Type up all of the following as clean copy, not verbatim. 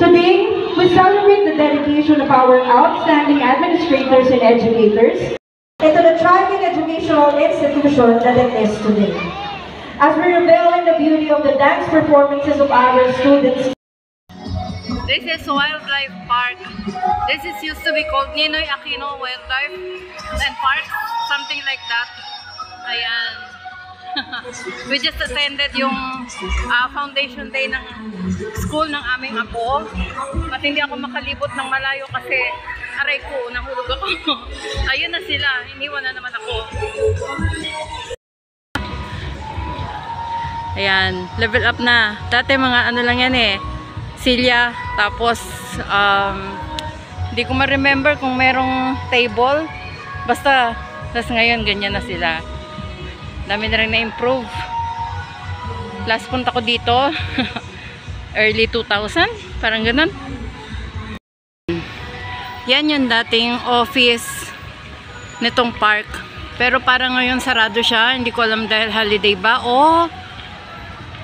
Today, we celebrate the dedication of our outstanding administrators and educators into the thriving educational institution that it is today. As we revel in the beauty of the dance performances of our students. This is Wildlife Park. This is used to be called Ninoy Aquino Wildlife and Park, something like that. Ayan. We just attended yung foundation day ng school ng aming apo. At hindi ako makalibot ng malayo kasi aray ko, nahulog ako. Ayun na sila, iniwan na naman ako. Ayan, level up na. Dati mga ano lang yan eh, silya, tapos hindi ko ma-remember kung merong table. Basta, tapos ngayon ganyan na sila. Dami na rin na-improve. Last punta ko dito, early 2000, parang ganun. Yan yung dating office nitong park. Pero parang ngayon sarado siya. Hindi ko alam dahil holiday ba o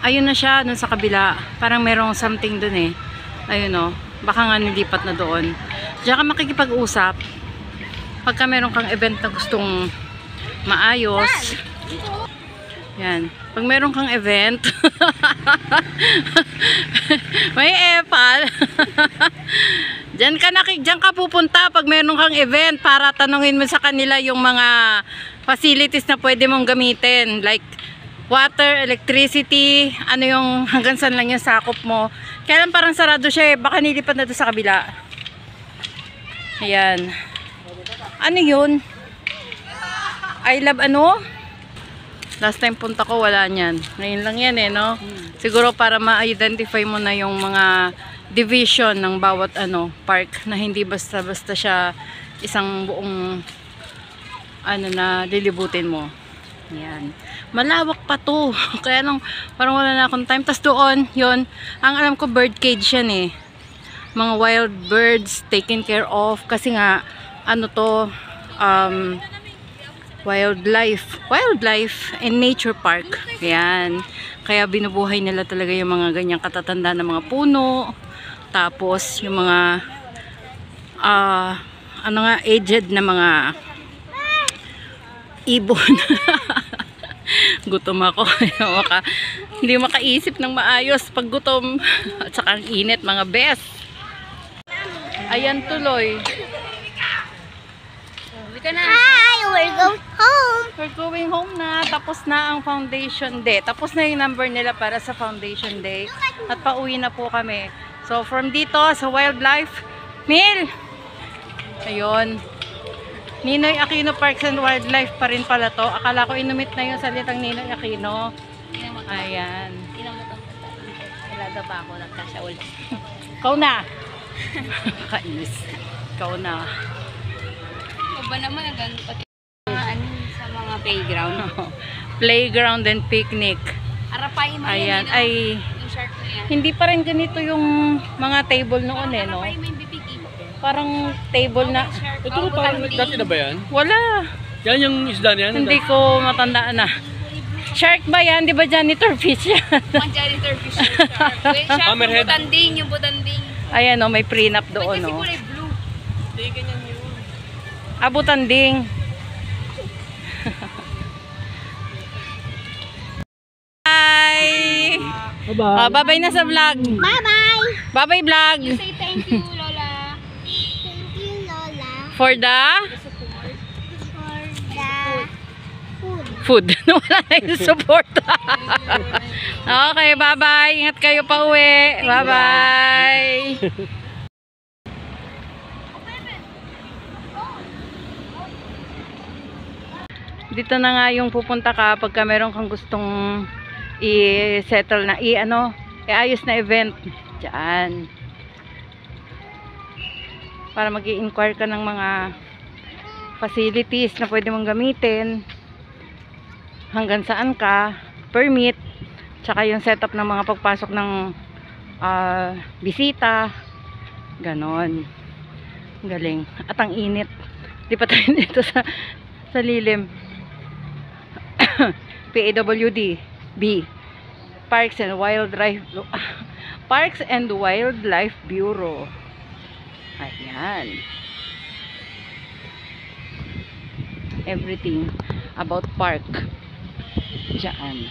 ayun na siya dun sa kabila. Parang merong something dun eh. Ayun o. Baka nga nilipat na doon. Diyan ka makikipag-usap. Pagka meron kang event na gustong maayos. Yan. Pag meron kang event. May epal. Diyan ka pupunta pag meron kang event para tanungin mo sa kanila yung mga facilities na pwede mong gamitin. Like water, electricity, ano yung hanggang saan lang yung sakop mo. Kaya lang parang sarado siya eh. Baka nilipat na doon sa kabila. Ayan. Ano yun? I love ano? Last time punta ko wala niyan. Ngayon lang yan eh, no? Siguro para ma-identify mo na yung mga division ng bawat ano, park na hindi basta-basta siya isang buong ano na lilibutin mo. Yan. Malawak pa to. Kaya lang parang wala na akong time. Tas doon, yun, ang alam ko bird cage yan eh. Mga wild birds taken care of kasi nga ano to wildlife and nature park. Yan. Kaya binubuhay nila talaga yung mga ganyang katatanda na mga puno. Tapos yung mga ano nga, aged na mga ibon. Gutom ako. Hindi makaisip ng maayos pag gutom. At saka ang init mga best. Ayan tuloy. Hi, we're going home. We're going home na. Tapos na ang foundation day. Tapos na yung number nila para sa foundation day. At pauwi na po kami. So from dito sa Wildlife, Mil! Ayun. Ninoy Aquino Parks and Wildlife pa rin pala to. Akala ko inumit na yung salitang Ninoy Aquino. Ayan. Wala daw pa ako nagkasya ulit. Ikaw na. Kainis. Ikaw na. O ba naman nagano pati ano sa mga playground? Playground and picnic. Arapay mo ayan. Yan, Ay, yung shark na yan. hindi pa rin ganito yung mga table noon eh, no? Arapay mo yung bibig. Parang table na. Ito ko parang dati na ba yan? Wala. Yan yung isda na yan? Hindi ko matandaan na. Shark ba yan? Di ba janitor fish yan? Mga janitor fish shark. Wait, shark, Hammerhead. yung butanding. Ayan o, may prenup doon Kasi o. kulay blue. Hindi, ganyan yun. Abutanding. Bye! Bye-bye. Bye-bye na sa vlog. Bye-bye! Bye-bye vlog. Say thank you, Lola. Thank you, Lola. For the For the food. Wala na yung support. Okay, bye-bye. Ingat kayo pa uwi. Bye-bye. Dito na nga yung pupunta ka pagka meron kang gustong i-settle na, iayos na event. Diyan. Para mag-i-inquire ka ng mga facilities na pwede mong gamitin. Hanggang saan ka, permit, tsaka yung setup ng mga pagpasok ng bisita. Ganon. Galing. At ang init. Di pa tayo dito sa lilim. PAWD B Parks and Wildlife Parks and Wildlife Bureau. Ayan. Everything about park. Diyan.